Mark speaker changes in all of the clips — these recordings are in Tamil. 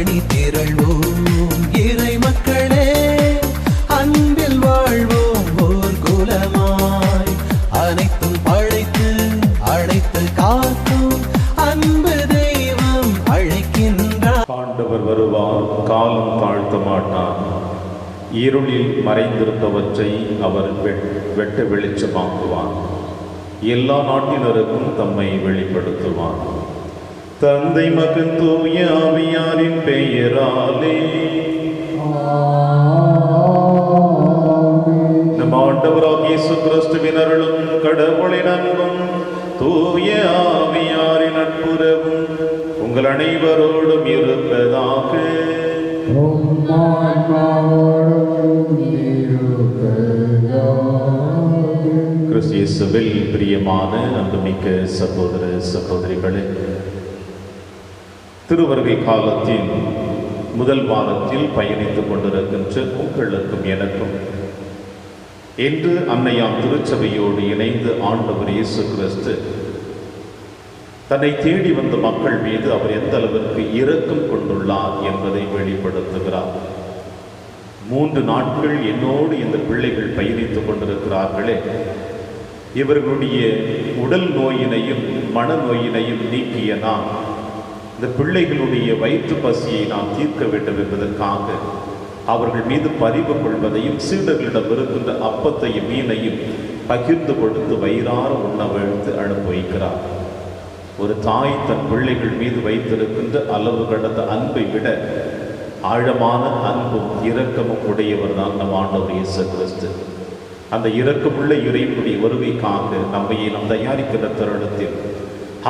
Speaker 1: அணி திரள்வோம் இறை மக்களே, அன்பில் வாழ்வோம் ஓர் குலமாய். அனைத்தும் படைத்து அழைத்து காக்கும் அன்பு தெய்வம் அழைக்கின்றார்.
Speaker 2: ஆண்டவர் வருவார், காலம் தாழ்த்த மாட்டார். இருளில் மறைந்திருப்பவற்றை அவர் வெட்ட வெளிச்சமாக்குவார். எல்லா நாட்டினருக்கும் தம்மை வெளிப்படுத்துவார். தந்தை மகன் தூய ஆவியாரின் பெயராலே நம் ஆண்டவராகிய இயேசு கிறிஸ்துவின் அருளும் கடவுளின் அன்பும் தூய ஆவியாரின் நட்புறவும் உங்கள் அனைவரோடும் இருப்பதாக. கிறிஸ்துவில் பிரியமான அன்புமிக்க சகோதர சகோதரிகளே, திருவருகை காலத்தின் முதல் வாரத்தில் பயணித்துக் கொண்டிருக்கின்ற உங்களுக்கும் எனக்கும் இன்று அன்னையாம் திருச்சபையோடு இணைந்து ஆண்டவர் இயேசு கிறிஸ்து தன்னை தேடி வந்த மக்கள் மீது அவர் எந்த அளவிற்கு இரக்கம் கொண்டுள்ளார் என்பதை வெளிப்படுத்துகிறார். 3 நாட்கள் என்னோடு இந்த பிள்ளைகள் பயணித்துக் கொண்டிருக்கிறார்களே, இவர்களுடைய உடல் நோயினையும் மனநோயினையும் நீக்கிய நான் இந்த பிள்ளைகளுடைய வயிற்று பசியை நாம் தீர்க்க வேண்டும் என்பதற்காக அவர்கள் மீது பரிவு கொள்வதையும் சீடர்களிடம் இருக்கின்ற அப்பத்தையும் மீனையும் பகிர்ந்து கொடுத்து வயிறார உண்ணவழ்த்து அனுப்பி வைக்கிறார். ஒரு தாய் தன் பிள்ளைகள் மீது வைத்திருக்கின்ற அளவு கடந்த அன்பை விட ஆழமான அன்பும் இரக்கமும் உடையவர் தான் நம் ஆண்டவர் இயேசு கிறிஸ்து. அந்த இரக்கமுள்ள இறைவனுடைய வருகைக்காக நம்மையை நாம் தயாரிக்கிற தருணத்தில்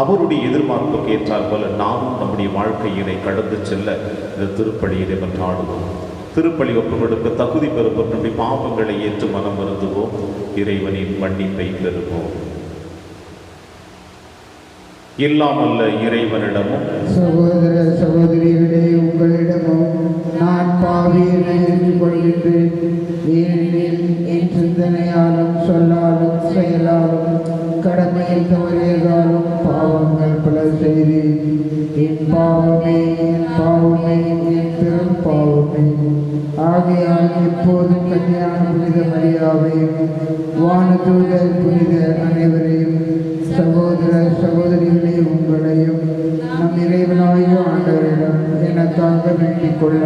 Speaker 2: அவருடைய எதிர்பார்ப்புக்கு ஏற்றார் போல நாமும் நம்முடைய வாழ்க்கையினை கடந்து செல்ல இந்த திருப்பலியினை மன்றாடுவோம். திருப்பலி ஒப்பு கொடுக்க தகுதி பெறுவோம். நம்முடைய பாவங்களை ஏற்று மனம் வருந்துவோம். இறைவனின் மன்னிப்பை பெறுவோம். இல்லாமல்ல இறைவனிடமும்
Speaker 3: சகோதர சகோதரிகளே, உங்களிடமும் நான் பாவியனை ஏற்றுக்கொள்கின்றேன். ஏனெனில் என் சிந்தனையாலும் சொல்லாலும் செயலாலும் கடமையில் தவறியதாலும் பாவங்கள் பல செய்தேன். என் பாவமே, என் பாவமே, என் பெரும் பாவமே. ஆகையால் எப்போதும் கன்னியான புனித மரியாவையும் வானதூதர் புனித அனைவரையும் சகோதர சகோதரிகளே உங்களையும் நம் இறைவனாகிய ஆண்டவரிடம் எனக்காக வேண்டிக் கொள்ள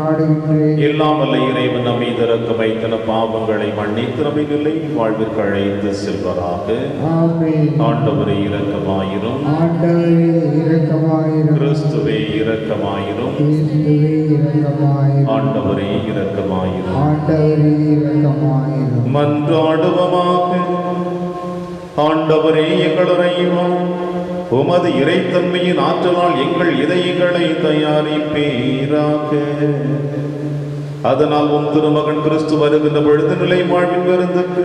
Speaker 3: ஆடுகின்றேன்.
Speaker 2: எல்லாம் வல்ல இறைவன் நம்மை இரக்கம் வைத்து நம் பாவங்களை மன்னித்து நம்மை நிலை வாழ்விற்கு அழைத்து செல்வராக.
Speaker 3: ஆமென்.
Speaker 2: ஆண்டவரே இரக்கமாயிரும்.
Speaker 3: ஆண்டவரே இரக்கமாயிரும்.
Speaker 2: கிறிஸ்துவே இரக்கமாயிரும்.
Speaker 3: கிறிஸ்துவே இரக்கமாயிரும்.
Speaker 2: ஆண்டவரே இரக்கமாயிரும்.
Speaker 3: ஆண்டவரே இரக்கமாயிரும்.
Speaker 2: மன்றாடுவோமாக. ஆண்டவரே எங்கள் இறைவன், உமது இறைத்தன்மையின் ஆற்றலால் எங்கள் இதயங்களை தயாரிப்பீராக. அதனால் உம் திருமகன் கிறிஸ்து வருகின்ற பொழுது நிலை வாழ்வின் விருந்துக்கு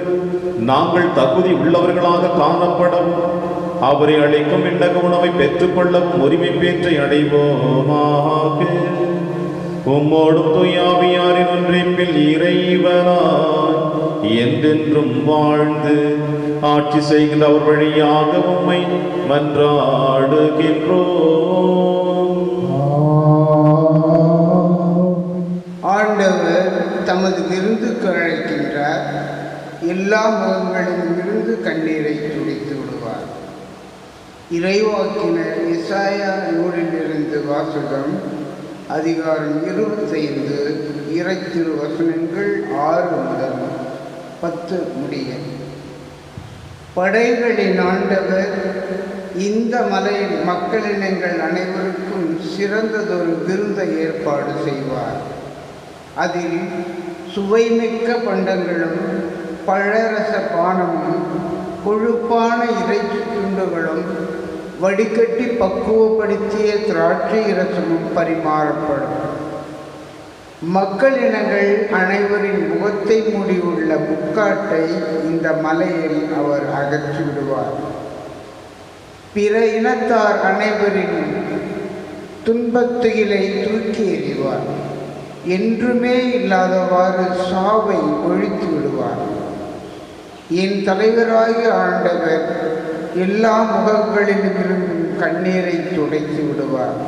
Speaker 2: நாங்கள் தகுதி உள்ளவர்களாக காணப்படவும் அவரை அழைக்கும் விண்ணக உணவை பெற்றுக்கொள்ளவும் உரிமை பேற்றை அடைவோமாக. உம்மோடும் தூயாவியாரின் ஒன்றிப்பில் இறைவனாய் என்றென்றும் வாழ்ந்து ஆட்சி செய்கின்ற அவர் வழியாக உம்மை மன்றாடுகின்றோம்.
Speaker 4: ஆண்டவர் தமது விருந்துக்கு அழைக்கின்றார். எல்லா முகங்களிலும் இருந்து கண்ணீரை துடைத்து விடுவார். இறைவாக்கினர் எசாயா நூலிலிருந்து வாசகம். அதிகாரம் 25 இறை திருவசனங்கள் 6 முதல் 10 முடிய. படைகளின் ஆண்டவர் இந்த மலையில் மக்களினங்கள் அனைவருக்கும் சிறந்ததொரு விருந்தை ஏற்பாடு செய்வார். அதில் சுவைமிக்க பண்டங்களும் பழரச பானமும் கொழுப்பான இறைச்சி துண்டுகளும் வடிகட்டி பக்குவப்படுத்திய திராட்சை ரசமும் பரிமாறப்படும். மக்களினங்கள் அனைவரின் முகத்தை மூடியுள்ள முக்காட்டை இந்த மலையில் அவர் அகற்றி விடுவார். பிற இனத்தார் அனைவரின் துன்பத்துயிலை தூக்கி எறிவார். என்றுமே இல்லாதவாறு சாவை ஒழித்து விடுவார். என் தலைவராகிய ஆண்டவர் எல்லா முகங்களிலிருந்தும் கண்ணீரை துடைத்து விடுவார்.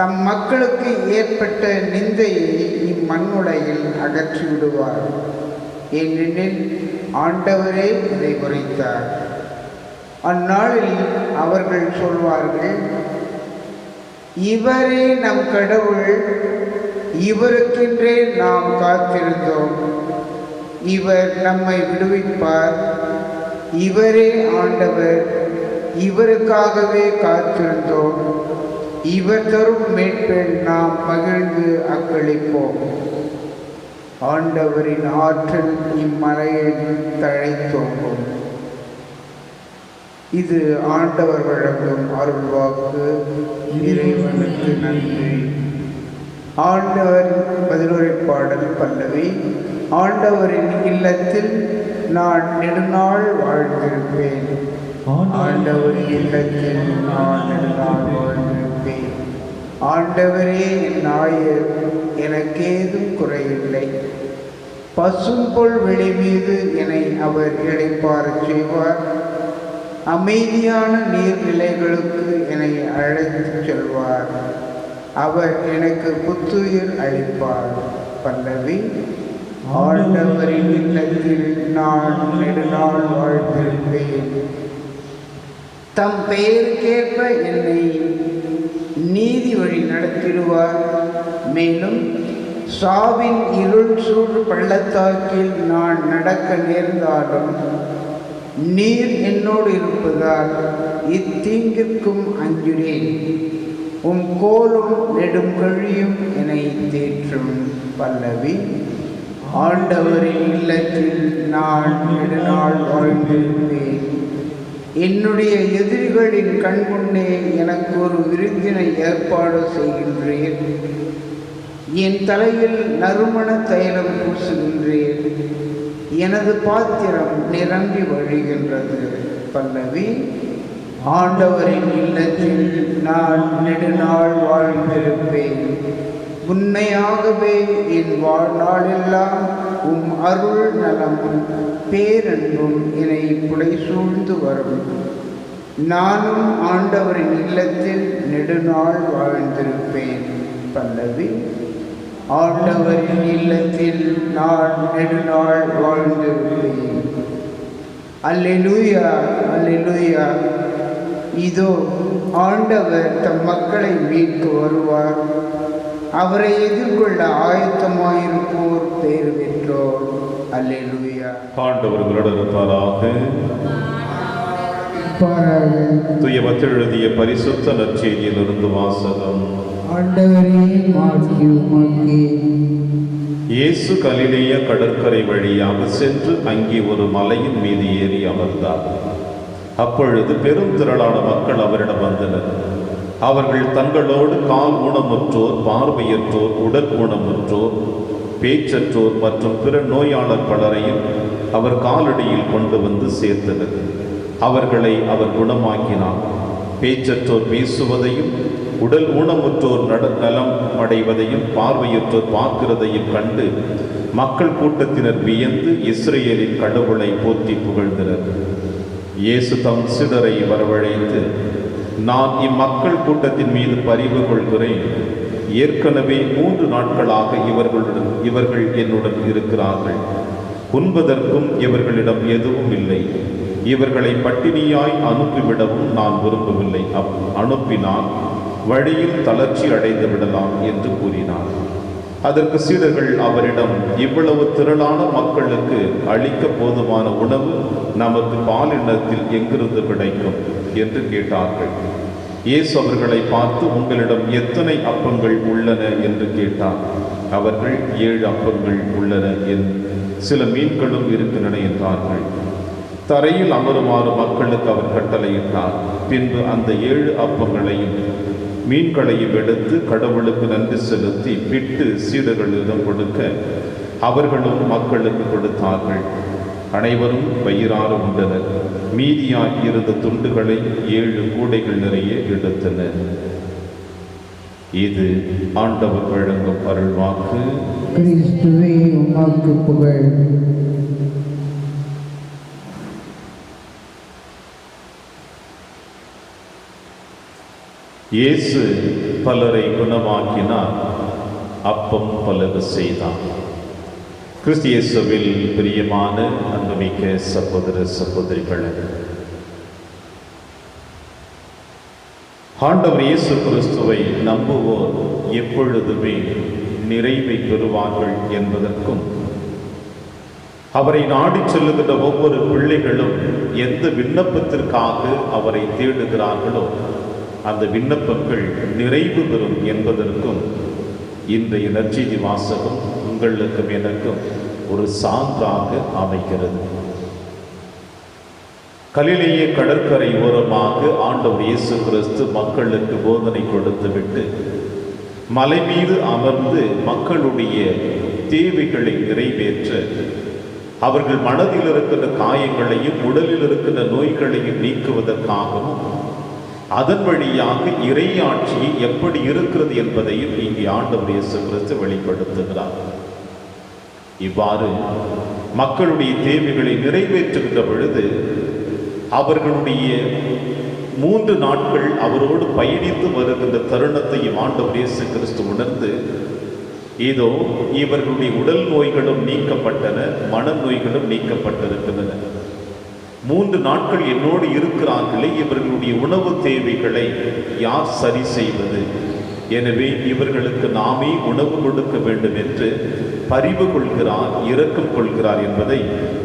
Speaker 4: தம் மக்களுக்கு ஏற்பட்ட நிந்தையை இம்மண்ணுலகில் அகற்றி விடுவார். ஏனெனில் ஆண்டவரே இதை உரைத்தார். அந்நாளில் அவர்கள் சொல்வார்கள், இவரே நம் கடவுள், இவருக்கென்றே நாம் காத்திருந்தோம். இவர் நம்மை விடுவிப்பார். இவரே ஆண்டவர், இவருக்காகவே காத்திருந்தோம். இவர் தரும் மீட்பில் நாம் மகிழ்ந்து அக்களிப்போம். ஆண்டவரின் ஆற்றல் இம்மலையில் தழைத்தோங்கும். இது ஆண்டவர் வழங்கும் அருள்வாக்கு. இறைவனுக்கு நன்றி. ஆண்டவர் பதிலுரை பாடல் பல்லவி. ஆண்டவரின் இல்லத்தில் நான் நெடுநாள் வாழ்ந்திருப்பேன். ஆண்டவரின் இல்லத்தில் நான் நெடுநாள் வாழ்ந்திருப்பேன். ஆண்டவரே என் நாயர், எனக்கேதும் குறையில்லை. பசும்பொல் வெளி மீது என்னை அவர் இளைப்பாறச் செய்வார். அமைதியான நீர்நிலைகளுக்கு என்னை அழைத்துச் செல்வார். அவர் எனக்கு புத்துயிர் அளிப்பார். பல்லவி. ஆண்டவரின் இல்லத்தில் நான் நெடுநாள் வாழ்ந்திருப்பேன். தம் பெயருக்கேற்ப என்னை நீதி வழி நடத்திடுவார். மேலும் சாவின் இருள் சூழ் பள்ளத்தாக்கில் நான் நடக்க நேர்ந்தாலும் நீர் என்னோடு இருப்பதால் இத்தீங்கிற்கும் அஞ்சுடேன். உம் கோலும் நெடும் கழியும் என்னை தேற்றும். பல்லவி. ஆண்டவரின் இல்லத்தில் நான் நெடுநாள் வாழ்ந்திருப்பேன். என்னுடைய எதிரிகளின் கண்முன்னே எனக்கு ஒரு விருந்தினை ஏற்பாடு செய்கின்றேன். என் தலையில் நறுமண தைலம் பூசுகின்றேன். எனது பாத்திரம் நிரம்பி வழிகின்றது. பல்லவி. ஆண்டவரின் இல்லத்தில் நான் நெடுநாள் வாழ்ந்திருப்பேன். உண்மையாகவே என் வாழ்நாளெல்லாம் உம் அருள் நலமும் பேரன்பும் என்னை புடை சூழ்ந்து வரும். நானும் ஆண்டவரின் இல்லத்தில் நெடுநாள் வாழ்ந்திருப்பேன். பல்லவி. ஆண்டவரின் இல்லத்தில் நான் நெடுநாள் வாழ்ந்திருப்பேன். அல்லேலூயா, அல்லேலூயா. இதோ ஆண்டவர் தம் மக்களை மீட்க வருவார். அவரை எதிர்கொள்ள ஆயத்தமாயிருப்போர் பேர் பெற்றோர். அல்லேலூயா.
Speaker 2: ஆண்டவர் உங்களுடன் இருப்பாராக. தூய மத்தேயு எழுதிய பரிசுத்த நற்செய்தியிலிருந்து வாசகம்.
Speaker 3: ஆண்டவரே மாட்சி உமக்கே.
Speaker 2: இயேசு கலிலேய கடற்கரை வழியாக சென்று அங்கே ஒரு மலையின் மீது ஏறி அமர்ந்தார். அப்பொழுது பெரும் திரளான மக்கள் அவரிடம் வந்தனர். அவர்கள் தங்களோடு கால் ஊனமுற்றோர், பார்வையற்றோர், உடல் ஊனமுற்றோர், பேச்சற்றோர் மற்றும் பிற நோயாளர் பலரையும் அவர் காலடியில் கொண்டு வந்து சேர்த்தனர். அவர்களை அவர் குணமாக்கினார். பேச்சற்றோர் பேசுவதையும், உடல் ஊனமுற்றோர் நலம் அடைவதையும், பார்வையற்றோர் பார்க்கிறதையும் கண்டு மக்கள் கூட்டத்தினர் வியந்து இஸ்ரேலின் கடவுளை போற்றி புகழ்ந்தனர். இயேசு தம் சீடரை வரவழைத்து, நான் இம்மக்கள் கூட்டத்தின் மீது பரிவு கொள்கிறேன். ஏற்கனவே 3 நாட்களாக இவர்கள் என்னுடன் இருக்கிறார்கள். உண்பதற்கும் இவர்களிடம் எதுவும் இல்லை. இவர்களை பட்டினியாய் அனுப்பிவிடவும் நான் விரும்பவில்லை. அனுப்பினால் வழியில் தளர்ச்சி அடைந்து விடலாம் என்று கூறினார். அதற்கு சீடர்கள் அவரிடம், இவ்வளவு திரளான மக்களுக்கு அளிக்க போதுமான உணவு நமக்கு பாலினத்தில் எங்கிருந்து கிடைக்கும் என்று கேட்டார்கள். இயேசு அவர்களை பார்த்து, உங்களிடம் எத்தனை அப்பங்கள் உள்ளன என்று கேட்டார். அவர்கள் 7 அப்பங்கள் உள்ளன, சில மீன்களும் இருக்கின்றன என்றார்கள். தரையில் அமருமாறு மக்களுக்கு அவர் கட்டளையிட்டார். பின்பு அந்த 7 அப்பங்களையும் மீன்களையும் எடுத்து கடவுளுக்கு நன்றி செலுத்தி பிட்டு சீடர்களிடம் கொடுக்க அவர்களும் மக்களுக்கு கொடுத்தார்கள். அனைவரும் வயிறார உண்டனர். மீதியாய் இருந்த துண்டுகளை 7 கூடைகள் நிறைய எடுத்தனர். இது ஆண்டவர் வழங்கும் அருள்வாக்கு.
Speaker 3: கிறிஸ்துவே உமக்கு புகழ்.
Speaker 2: இயேசு பலரை குணமாக்கினார், அப்பம் பலகு செய்தார். கிறிஸ்து இயேசுவில் பிரியமான அன்புமிக்க சகோதர சகோதரிகளே, ஆண்டவர் இயேசு கிறிஸ்துவை நம்புவோர் எப்பொழுதுமே நிறைவை பெறுவார்கள் என்பதற்கும், அவரை நாடிச் செல்லுகின்ற ஒவ்வொரு பிள்ளைகளும் எந்த விண்ணப்பத்திற்காக அவரை தேடுகிறார்களோ அந்த விண்ணப்பங்கள் நிறைவு பெறும் என்பதற்கும் இன்றைய நற்செய்தி வாசகம் உங்களுக்கும் எனக்கும் ஒரு சான்றாக அமைகிறது. கலிலேய கடற்கரை ஓரமாக ஆண்டவர் இயேசு கிறிஸ்து மக்களுக்கு போதனை கொடுத்துவிட்டு மலை மீது அமர்ந்து மக்களுடைய தேவைகளை நிறைவேற்ற, அவர்கள் மனதில் இருக்கின்ற காயங்களையும் உடலில் இருக்கின்ற நோய்களையும் நீக்குவதற்காகவும், அதன் வழியாக இறையாட்சி எப்படி இருக்கிறது என்பதையும் இங்கே ஆண்டவர் இயேசு கிறிஸ்து வெளிப்படுத்துகிறார். இவ்வாறு மக்களுடைய தேவைகளை நிறைவேற்றுகின்ற பொழுது அவர்களுடைய 3 நாட்கள் அவரோடு பயணித்து வருகின்ற தருணத்தையும் ஆண்டவர் இயேசு கிறிஸ்து உணர்ந்து, இதோ இவர்களுடைய உடல் நோய்களும் நீக்கப்பட்டன, மனநோய்களும் நீக்கப்பட்டிருக்கின்றன. 3 நாட்கள் என்னோடு இருக்கிறார்களே, இவர்களுடைய உணவு தேவைகளை யார் சரி செய்வது? எனவே இவர்களுக்கு நாமே உணவு கொடுக்க வேண்டும் என்று பரிவு கொள்கிறார், இரக்கம் கொள்கிறார் என்பதை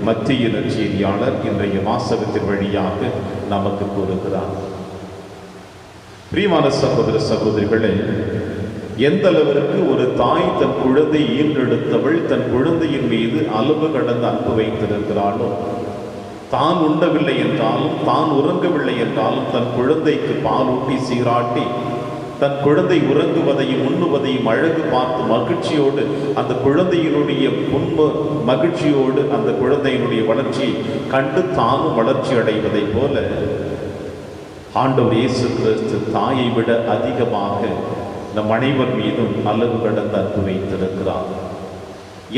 Speaker 2: மத்திய நற்செய்தியாளர் இன்றைய வாசகத்தின் வழியாக நமக்கு கூறுகிறார். பிரியமான சகோதர சகோதரிகளே, எந்த அளவிற்கு ஒரு தாய் தன் குழந்தை ஈன்றெடுத்தவள் தன் குழந்தையின் மீது அளவு கடந்த அன்பு வைத்திருக்கிறாளோ, தான் உண்ணவில்லை என்றாலும் தான் உறங்கவில்லை என்றாலும் தன் குழந்தைக்கு பாலூட்டி சீராட்டி தன் குழந்தை உறங்குவதையும் உண்ணுவதையும் அழகு பார்த்து மகிழ்ச்சியோடு அந்த குழந்தையினுடைய மகிழ்ச்சியோடு அந்த குழந்தையினுடைய வளர்ச்சியை கண்டு தானும் வளர்ச்சி அடைவதை போல ஆண்டவர் இயேசு கிறிஸ்து தாயை விட அதிகமாக நம் அனைவர் மீதும் அளவு கடந்த அன்பு வைத்திருக்கிறார்.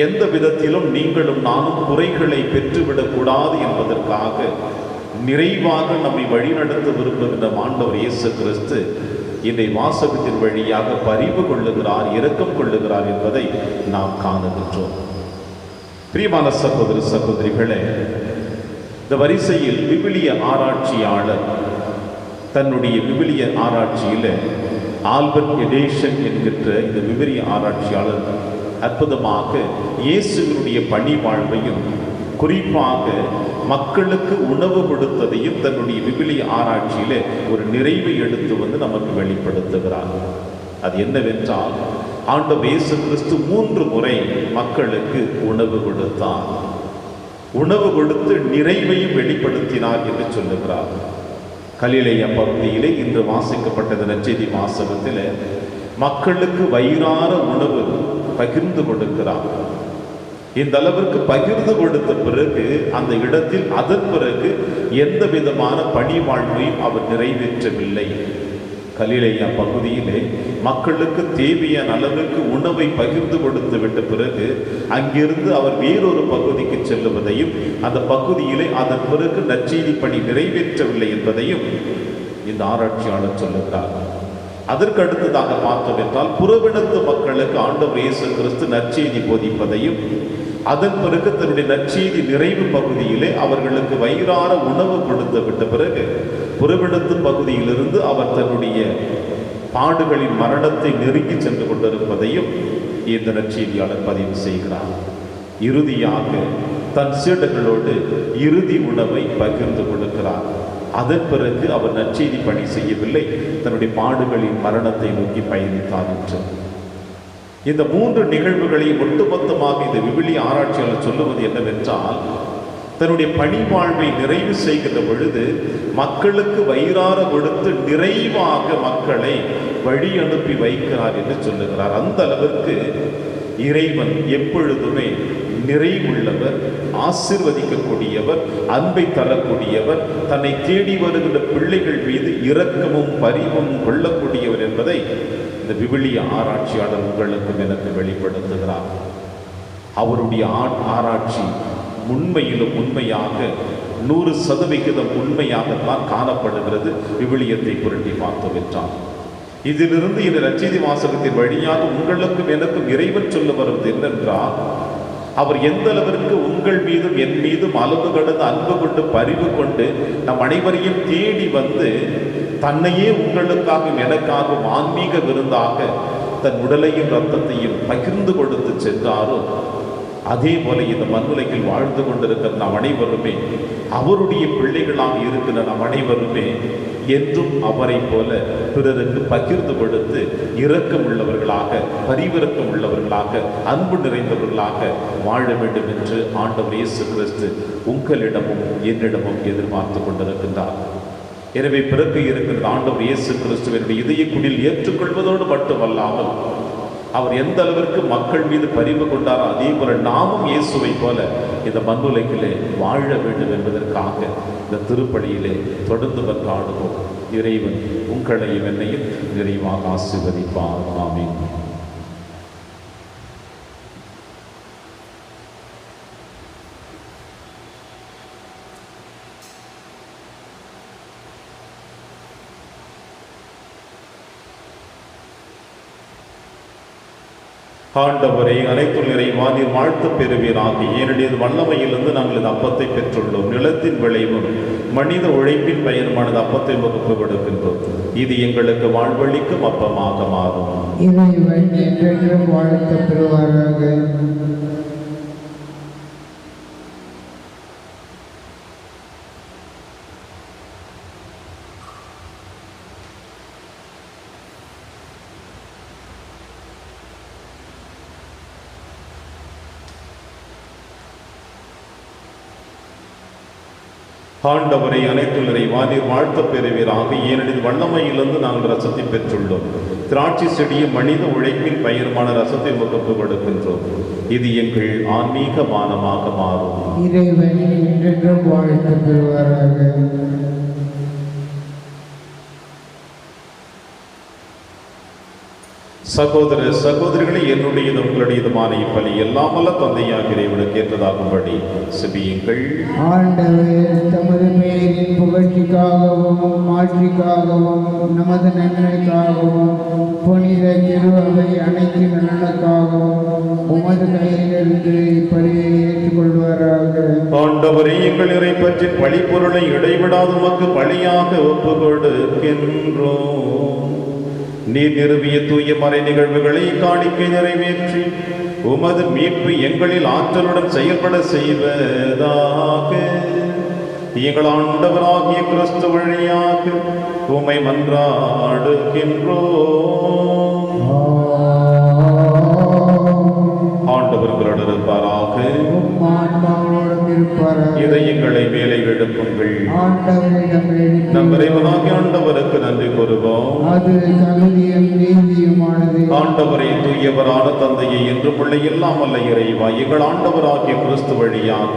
Speaker 2: எந்த விதத்திலும் நீங்களும் நானும் குறைகளை பெற்றுவிடக்கூடாது என்பதற்காக நிறைவாக நம்மை வழிநடத்த விரும்புகின்ற ஆண்டவர் இயேசு கிறிஸ்து இன்றைய வாசகத்தின் வழியாக பரிவு கொள்ளுகிறார், இரக்கம் கொள்ளுகிறார் என்பதை நாம் காணுகின்றோம். பிரியமான சகோதர சகோதரிகளே, இந்த வரிசையில் விவிலிய ஆராய்ச்சியாளர் தன்னுடைய விவிலிய ஆராய்ச்சியில் ஆல்பர்ட் எடேஷன் என்கின்ற இந்த விவிலிய ஆராய்ச்சியாளர் அற்புதமாக இயேசுவினுடைய பணி வாழ்வையும் குறிப்பாக மக்களுக்கு உணவு கொடுத்ததையும் தன்னுடைய விவிலிய ஆராய்ச்சியில ஒரு நிறைவை எடுத்து வந்து நமக்கு வெளிப்படுத்துகிறார். அது என்னவென்றால், ஆண்டவர் இயேசு கிறிஸ்து 3 முறை மக்களுக்கு உணவு கொடுத்தார். உணவு கொடுத்து நிறைவையும் வெளிப்படுத்தினார் என்று சொல்லுகிறார். கலிலேய பகுதியிலே இன்று வாசிக்கப்பட்டது நற்செய்தி வாசகத்தில் மக்களுக்கு வயிறார உணவு பகிர்ந்து கொடுக்கிறார். இந்த அளவிற்கு பகிர்ந்து கொடுத்த பிறகு அந்த இடத்தில் அதன் பிறகு எந்த விதமான பணி வாழ்வையும் அவர் நிறைவேற்றவில்லை. கலிலேயா பகுதியிலே மக்களுக்கு தேவையான அளவுக்கு உணவை பகிர்ந்து கொடுத்து விட்ட பிறகு அங்கிருந்து அவர் வேறொரு பகுதிக்கு செல்லுவதையும் அந்த பகுதியிலே அதன் பிறகு நற்செய்தி பணி நிறைவேற்றவில்லை என்பதையும் இந்த ஆராய்ச்சியாளர் சொல்லுகிறார். அதற்கு அடுத்ததாக பார்த்தோம் என்றால், புறவினத்து மக்களுக்கு ஆண்டவர் இயேசு கிறிஸ்து நற்செய்தி போதிப்பதையும் அதன் பிறகு தன்னுடைய நற்செய்தி நிறைவு பகுதியிலே அவர்களுக்கு வயிறார உணவு கொடுத்து விட்ட பிறகு புறவினத்து பகுதியிலிருந்து அவர் தன்னுடைய பாடுகளின் மரணத்தை நெருங்கி சென்று கொண்டிருப்பதையும் இந்த நற்செய்தியாளர் பதிவு செய்கிறார். இறுதியாக தன் சீடர்களோடு இறுதி உணவை பகிர்ந்து கொடுக்கிறார். அதன் பிறகு அவர் நற்செய்தி பணி செய்யவில்லை, தன்னுடைய பாடுகளின் மரணத்தை நோக்கி பயணித்தார் என்று. இந்த 3 நிகழ்வுகளை ஒட்டுமொத்தமாக இந்த விவிலிய ஆராய்ச்சியாளர் சொல்லுவது என்னவென்றால், தன்னுடைய பணி வாழ்வை நிறைவு செய்கின்ற பொழுது மக்களுக்கு வயிறார கொடுத்து நிறைவாக மக்களை வழி அனுப்பி வைக்கிறார் என்று சொல்லுகிறார். அந்த அளவிற்கு இறைவன் எப்பொழுதுமே நிறைவுள்ளவர், ஆசீர்வதிக்கக்கூடியவர், அன்பை தரக்கூடியவர், தன்னை தேடி வருகின்ற பிள்ளைகள் மீது இரக்கமும் பரிவும் கொள்ளக்கூடியவர் என்பதை இந்த விவிலிய ஆராய்ச்சியாளர் உங்களுக்கும் எனக்கு வெளிப்படுத்துகிறார். அவருடைய ஆராய்ச்சி உண்மையிலும் உண்மையாக 100% உண்மையாகத்தான் காணப்படுகிறது. விவிலியத்தை புரட்டி பார்த்தோம் என்றால் இதிலிருந்து இந்த நற்செய்தி வாசகத்தின் வழியாக உங்களுக்கும் எனக்கும் இறைவன் சொல்ல வருவது என்னென்றால், அவர் எந்த அளவிற்கு உங்கள் மீதும் என் மீதும் அளவு கடந்து அன்பு கொண்டு பரிவு கொண்டு நம் அனைவரையும் தேடி வந்து தன்னையே உங்களுக்காகவும் எனக்காகவும் ஆன்மீக விருந்தாக தன் உடலையும் இரத்தத்தையும் பகிர்ந்து கொடுத்து சென்றாரோ, அதே போல இந்த மண்ணுலகில் வாழ்ந்து கொண்டிருக்கிற நாம் அனைவருமே, அவருடைய பிள்ளைகளாக இருக்கிற நாம் அனைவருமே என்றும் அவரை போல பிறருக்கு பகிர்ந்து கொடுத்து இரக்கம் உள்ளவர்களாக, பரிவிரக்கம் உள்ளவர்களாக, அன்பு நிறைந்தவர்களாக வாழ வேண்டும் என்று ஆண்டவர் இயேசு கிறிஸ்து உங்களிடமும் என்னிடமும் எதிர்பார்த்து கொண்டிருக்கின்றார். எனவே பிறகு இருக்கிற ஆண்டவர் இயேசு கிறிஸ்துவினுடைய இதய குடில் ஏற்றுக்கொள்வதோடு மட்டுமல்லாமல், அவர் எந்த அளவிற்கு மக்கள் மீது பரிவு கொண்டாரோ அதே போல நாமும் இயேசுவை போல இந்த மண்ணுலகிலே வாழ வேண்டும் என்பதற்காக இந்த திருப்பலியிலே தொடர்ந்து வந்தாடுவோம். இறைவன் உங்களையும் என்னையும் நிறைவாக ஆசீர்வதிப்பார். ஆமென். ஆண்டவரை அனைத்துள் நிறைவா நீர் வாழ்த்து பெறுவீராக. ஏனெனில் வல்லமையிலிருந்து நாங்கள் இந்த அப்பத்தை பெற்றுள்ளோம். நிலத்தின் விளைவும் மனித உழைப்பின் பயனுமானது அப்பத்தை வகுப்பு கொடுக்கின்றோம். இது எங்களுக்கு வாழ்வழிக்கும் அப்பமாக மாறும்.
Speaker 3: இறைவன் என்றென்றும் வாழ்த்து பெறுவாராக.
Speaker 2: ஆண்டவரை அனைத்துள் நிறைவா நீர் வாழ்த்து பெறுவீராக. ஏனெனில் வல்லமையிலிருந்து நாங்கள் ரசத்தை பெற்றுள்ளோம். திராட்சை செடியும் மனித உழைப்பின் பயிருமான ரசத்தை வகுப்பு கொடுக்கின்றோம். இது எங்கள் ஆன்மீக மானமாக மாறும்.
Speaker 3: இறைவன் என்றென்றும் வாழ்த்து பெறுவாராக.
Speaker 2: சகோதர சகோதரிகளை, என்னுடையது உங்களுடையதுமான இப்பலி எல்லாம் வல்ல தந்தையாக இறைவனுக்கு ஏற்றதாகும்படி செபியுங்கள்.
Speaker 3: ஆண்டவர் தமது பெயரின் புகழ்ச்சிக்காகவும் மாட்சிக்காகவும் நமது நன்மைக்காகவும் புனித திருவை அனைத்து நலனுக்காகவும் உமது கையிலிருந்து இப்பலியை ஏற்றுக்கொள்வாராக.
Speaker 2: ஆண்டவரே, எங்கள் இறை பற்றி பழிப்பொருளை இடைவிடாது உமக்கு பழியாக ஒப்பு கொடுக்கின்றோம். நீர் நிறுவிய தூய மறை நிகழ்வுகளை காணிக்கை நிறைவேற்றி உமது மீட்பு எங்களில் ஆற்றலுடன் செயல்பட செய்வதாக எங்கள் ஆண்டவராகிய கிறிஸ்து வழியாக உம்மை மன்றாடுகின்றோம். ஆண்டவர்களோடு இருப்பாராக. இதயங்களை மேலே எழுப்புங்கள். நம் இறைவனாகிய ஆண்டவருக்கு நன்றி கூறுவோம். ஆண்டவரை தூயவரான தந்தையை என்று பிள்ளை இல்லாமல்ல இறைவா, எங்கள் ஆண்டவராகிய கிறிஸ்து வழியாக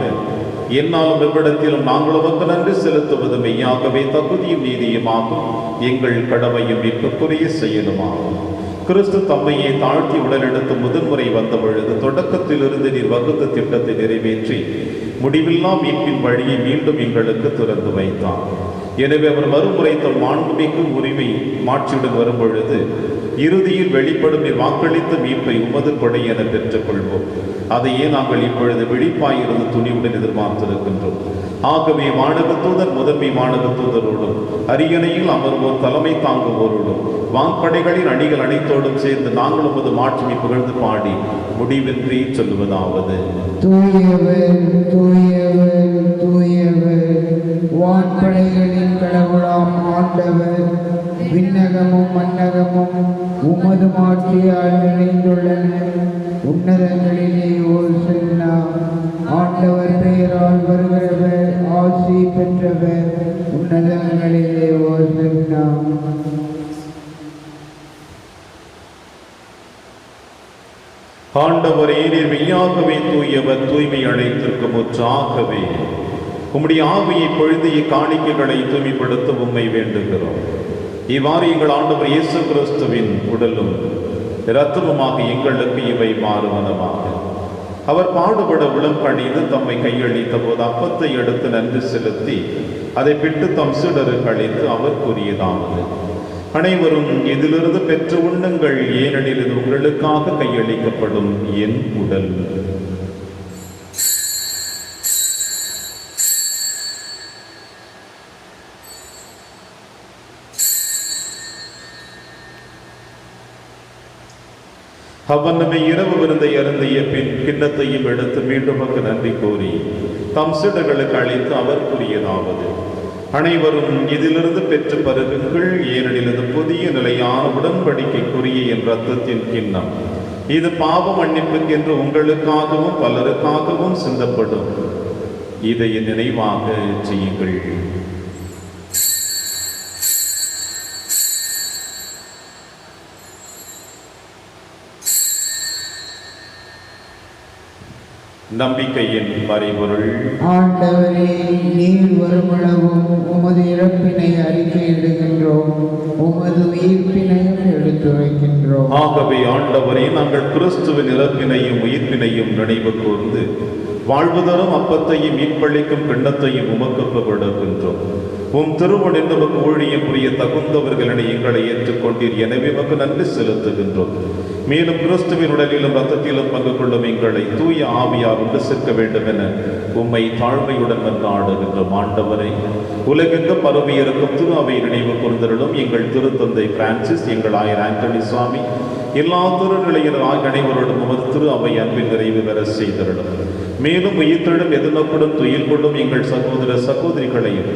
Speaker 2: என்னாலும் எவ்விடத்திலும் நாங்கள் உமக்கு நன்றி செலுத்துவது மெய்யாகவே தகுதியும் நீதியுமாகும். எங்கள் கடமையும் மீட்புக்குரிய செயலுமாகும். கிறிஸ்து தம்மையை தாழ்த்தி உடலெடுத்து முதன்முறை வந்த பொழுது தொடக்கத்திலிருந்து நீர் வகுத்த திட்டத்தை நிறைவேற்றி முடிவில்லா மீட்பின் வழியை மீண்டும் எங்களுக்கு திறந்து வைத்தார். எனவே அவர் மறுமுறை தம் மாண்புமிகு உரிமை மாட்சியுடன் வரும் பொழுது இறுதியில் வெளிப்படும் நீர் வாக்களித்த மீட்பை உமது கொடை என பெற்றுக் கொள்வோம். அதையே நாங்கள் இப்பொழுது விழிப்பாயிருந்து துணிவுடன் எதிர்பார்த்திருக்கின்றோம். ஆகவே வானக தூதர் முதன்மை வானக தூதரோடும் அரியணையில் அமர்வோர் தலைமை தாங்குவோரோடும் வான்படைகளின் அணிகள் அனைத்தோடும் சேர்ந்து நாங்கள் உமது மாட்சிமை புகழ்ந்து பாடி முடிவின்றி சொல்லுவதாவது:
Speaker 3: தூயவர் தூயவர் தூயவர், வான்படைகளின் கடவுளாம் ஆண்டவர், விண்ணகமும் மண்ணகமும் உமது மாட்சியால் நிறைந்துள்ளன. உன்னதங்களிலே ஓசன்னா. ஆண்டவர் பெயரால் வருகிறவர் ஆசி பெற்றவர். உன்னதங்களிலே ஓசன்னா.
Speaker 2: ஆண்டவரே, நீர் மெய்யாகவே தூயவர், தூய்மை அழைத்திருக்கும் முற்றாகவே உம்முடைய ஆவியை பொழுது இக்காணிக்கைகளை தூய்மைப்படுத்த உம்மை வேண்டுகிறோம். இவ்வாறு எங்கள் ஆண்டவர் இயேசு கிறிஸ்துவின் உடலும் இரத்தமுமாக எங்களுக்கு இவை மாறுவனமாக. அவர் பாடுபட உளம் கணிந்து தம்மை கையளித்த போது அப்பத்தை எடுத்து நன்றி செலுத்தி அதை பிட்டு தம் சீடருக்கு அளித்து அவர் கூறியதாவது: அனைவரும் இதிலிருந்து பெற்று உண்ணுங்கள், ஏனெனில் இது உங்களுக்காக கையளிக்கப்படும் என் உடல். அவ்வண்ணமே இரவு விருந்தை அருந்திய பின் கிண்ணத்தையும் எடுத்து மீண்டும் நன்றி கூறி தம் சீடர்களுக்கு அளித்து அவர் கூறியதாவது: அனைவரும் இதிலிருந்து பெற்று பருகுங்கள், ஏனெனில் இது புதிய நிலையான உடன்படிக்கைக்குரிய என் இரத்தத்தின் கிண்ணம். இது பாவ மன்னிப்புக்கென்று உங்களுக்காகவும் பலருக்காகவும் சிந்தப்படும். இதை நினைவாக செய்யுங்கள். நம்பிக்கையின் மறைபொருள்.
Speaker 3: ஆண்டவரே, நீர் வருமளவும் உமது இறப்பினை அறிக்கையிடுகின்றோம், உமது உயிர்ப்பினையும் எடுத்துரைக்கின்றோம்.
Speaker 2: ஆகவே ஆண்டவரே, நாங்கள் கிறிஸ்துவின் இறப்பினையும் உயிர்ப்பினையும் நினைவு கூர்ந்து வாழ்வு தரும் அப்பத்தையும் மீட்பளிக்கும் கிண்ணத்தையும் உமக்கு கொடுக்கின்றோம். உம் திருமணம் நமக்கு ஊழியம் புரிய தகுந்தவர்களினை எங்களை ஏற்றுக்கொண்டீர், எனவே உமக்கு நன்றி செலுத்துகின்றோம். மேலும் கிறிஸ்துவின் உடலிலும் ரத்தத்திலும் பங்கு கொள்ளும் எங்களை தூய ஆவியார் ஒன்று சேர்க்க வேண்டும் என உம்மை தாழ்மையுடன் மன்றாடுகின்றோம். ஆண்டவரை, உலகெங்கும் பரவி இருக்கும் திரு அவை நினைவு கூர்ந்தருளும். எங்கள் திருத்தந்தை பிரான்சிஸ், எங்கள் ஆயர் ஆண்டனி சுவாமி, எல்லா திருநிலையினர் அனைவரோடும் உமது திரு அவை அன்பின் நிறைவு பெற செய்தருளும். மேலும் உயிர்த்தெழும் எதிர்நோக்குடன் துயில் கொள்ளும் எங்கள் சகோதர சகோதரிகளையும்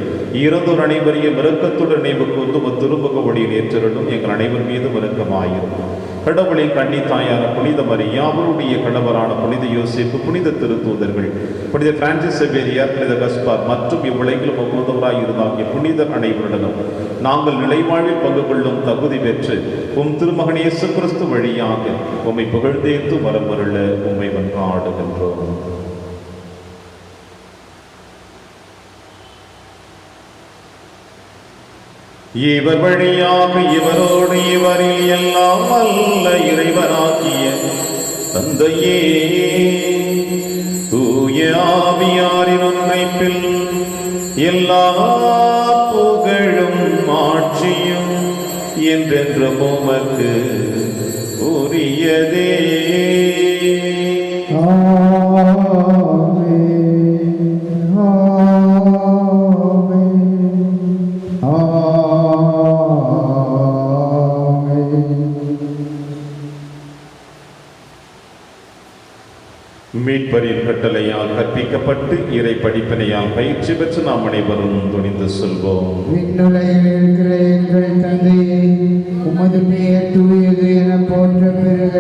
Speaker 2: இறந்தோர் அனைவரையும் இரக்கத்துடன் நினைவு கூர்ந்து திருமுக ஒளியில் ஏற்றருளும். எங்கள் அனைவர் மீதும் இரக்கமாயிரும். கடவுளின் கன்னி தாயான புனித மரியா, அவருடைய கணவரான புனித யோசேப்பு, புனித திருத்தூதர்கள், புனித பிரான்சிஸ் செவேரியார், புனித கஸ்பார் மற்றும் இவ்வுலகிலும் ஒவ்வொருவராய் இருந்தாகிய புனிதர் அனைவருடனும் நாங்கள் நிலைவாழ்வில் பங்கு கொள்ளும் தகுதி பெற்று உம் திருமகன் இயேசு கிறிஸ்து வழியாக உம்மை புகழ்ந்தேத்து வரமருள உம்மை மன்றாடுகின்றோம். இவர் வழியாக இவரோடு இவரில் எல்லாம் அல்ல இறைவனாகிய தந்தையே, தூய ஆவியாரின் ஒன்றைப்பில் எல்லா புகழும் ஆட்சியும் என்றென்றும் உமக்கு உரியதே. மீட்பரின் கட்டளையால் கற்பிக்கப்பட்டு இறை படிப்பினையால் பயிற்சி பெற்று நாம் அனைவரும் துணிந்து சொல்வோம்.
Speaker 3: விண்ணுலகில் இருக்கிற எங்கள் தந்தையே, உமது பெயர் தூயது என போற்ற பெறுக.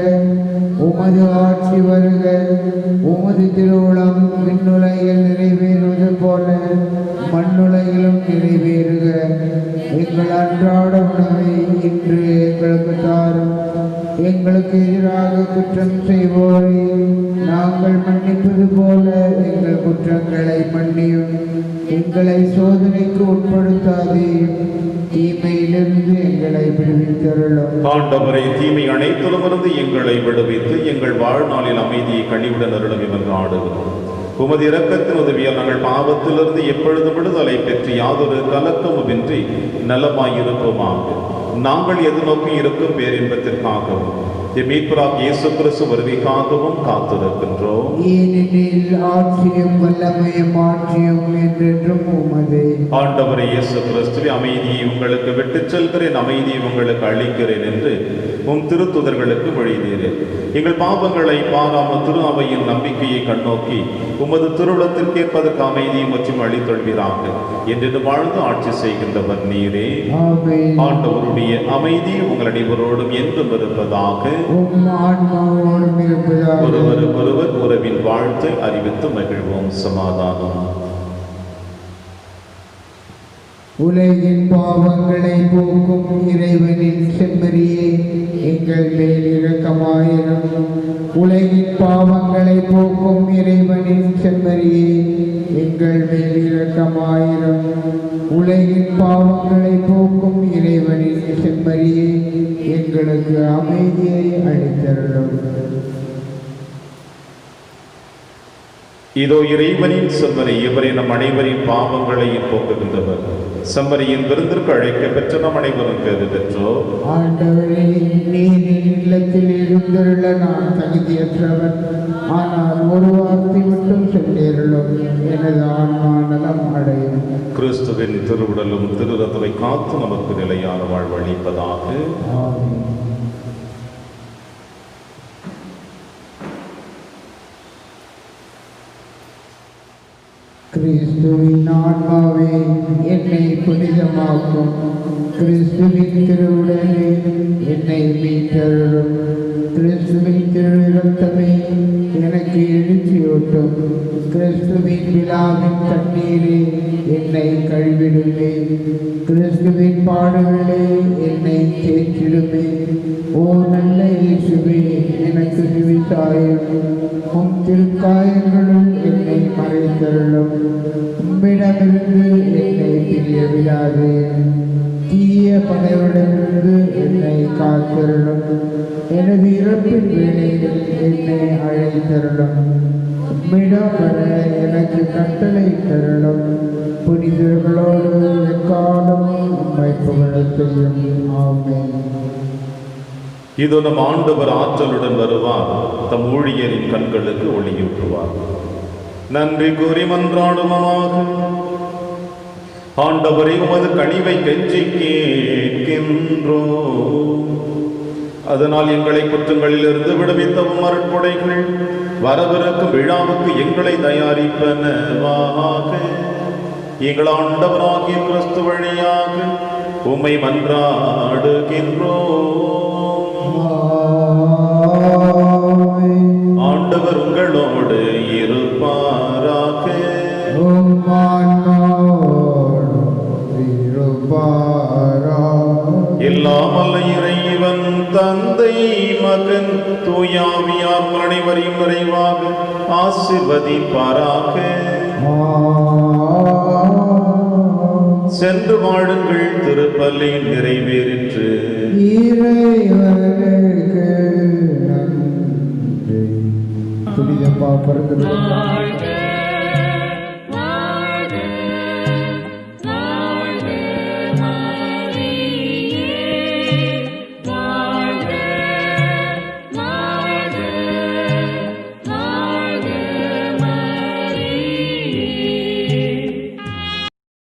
Speaker 3: உமது ஆட்சி வருக. உமது திருவுளம் விண்ணுலகில் நிறைவேறுவது போல மண்ணுலகிலும் நிறைவேறுக. எங்கள் அன்றாட உணவை இன்று எங்களுக்கு தாரும். எங்களுக்கு எதிராக குற்றம் செய்வோரை நாங்கள் மன்னிப்பது போல எங்கள் குற்றங்களை மன்னியும். எங்களை சோதனைக்கு உட்படுத்தாதே, தீமையிலிருந்து எங்களை விடுவித்தருளும்.
Speaker 2: ஆண்டவரை, தீமை அனைத்திலுமிருந்து எங்களை விடுவித்து எங்கள் வாழ்நாளில் அமைதியை கனிவுடன் அருளும் என்று ஆடுகிறோம். உமது இரக்கத்தின் உதவியால் நாங்கள் பாவத்திலிருந்து எப்பொழுதும் விடுதலை பெற்று யாதொரு கலக்கமுமின்றி நலமாயிருப்போமாக. நாங்கள் எதிர்நோக்கி இருக்கும் பேரின்பத்திற்காகவும் மீட்பராக இயேசு கிறிஸ்து வருகைக்காகவும் காத்திருக்கின்றோம்.
Speaker 3: ஏனெனில் ஆட்சியும் வல்லமையும் ஆட்சியும் என்றென்றும் உமதே.
Speaker 2: ஆண்டவரே இயேசு கிறிஸ்துவே, அமைதியை உங்களுக்கு விட்டுச் செல்கிறேன், அமைதியை உங்களுக்கு அளிக்கிறேன் என்று உம் திருத்துதர்களுக்கு மொழிந்தீரேன். எங்கள் பாவங்களை பாராமல் திரு அவையின் நம்பிக்கையை கண்ணோக்கி உமது திருவுளத்திற்கேற்பதற்கு அமைதியை மற்றும் அளித்தொள்வீராக என்று வாழ்ந்து ஆட்சி செய்கின்றவர் நீரே. ஆண்டவருடைய அமைதி உங்கள் அனைவரோடும் என்றும் இருப்பதாக. ஒருவர் உறவின் வாழ்த்தை அறிவித்து மகிழ்வோம். சமாதானம்.
Speaker 3: உலகின் பாவங்களை போக்கும் இறைவனின் செம்மறியே, எங்கள் மேல் இரக்கமாயிரும். உலகின் பாவங்களை போக்கும் இறைவனின் செம்மறியே, எங்கள் மேல் இரக்கமாயிரும். உலகின் பாவங்களை போக்கும் இறைவனின் செம்மறியே, எங்களுக்கு அமைதியை அளித்தருளும்.
Speaker 2: இதோ இறைவனின் செம்மறி, இவரை நம் அனைவரின் பாவங்களை போக்குகின்றவர். செம்மறியின் விருந்திற்கு அழைக்க பெற்ற நம் அனைவரும் பேறு பெற்றோர்.
Speaker 3: ஆண்டவரே, நீர் இல்லத்தில் எழுந்தருள நான் தகுதியற்றவர். ஆனால் ஒரு வார்த்தை மட்டும் சொல்லேருளும், எனது ஆன்மா நலம் அடையும்.
Speaker 2: கிறிஸ்துவின் திருவுடலும் திருரத்தை காத்து நமக்கு நிலையான வாழ்வளிப்பதாக.
Speaker 3: ஆமென். கிறிஸ்துவின் ஆன்மாவே என்னை புனிதமாக்கும். கிறிஸ்துவின் திருவுடலே என்னை மீட்டருளும். கிறிஸ்துவின் திரு இரத்தமே எனக்கு எழுச்சியூட்டும். கிறிஸ்துவின் விழாவின் தண்ணீரே என்னை கழுவிடுமே. கிறிஸ்துவின் பாடுகளே என்னை தேற்றிடுமே. ஓ நல்ல இயேசுவே, எனக்கு செவிசாயும். உம் திருக்காயங்களுள் என்னை மறைந்தருளும். உம்மிடமிருந்து என்னை பிரிய விடாதே. தீய பகையுடனிருந்து என்னை காத்தருளும். எனது இறப்பின் வேளையில் என்னை அழைத்தருளும். உம்மிடம் வர எனக்கு கட்டளை தருளும். புனிதர்களோடு எக்காலம் உம்மை புகழச் செய்யும். ஆமென்.
Speaker 2: இதோ நம் ஆண்டவர் ஆற்றலுடன் வருவார், தம் ஊழியரின் கண்களுக்கு ஒளியூட்டுவார். நன்றி கூறி மன்றாடுமாக. ஆண்டவரை, உமது கனிவை கெஞ்சி கேட்கின்றோம். அதனால் எங்களை குற்றங்களிலிருந்து விடுவித்தவும் அருட்கொடைகள் வரவிருக்கும் விழாவுக்கு எங்களை தயாரிப்பனவாக. எங்கள் ஆண்டவராகிய கிறிஸ்து வழியாக உம்மை மன்றாடுகின்றோம். ஆண்டவர் உங்களோடு இருப்பாராக. எல்லாம் வல்ல இறைவன் தந்தை, மகன், தூயாவியார் அனைவரையும் நிறைவாக ஆசீர்வதிப்பாராக. சென்று வாழுங்கள், திருப்பலி நிறைவேறிற்று.
Speaker 3: புனித பாப்பரது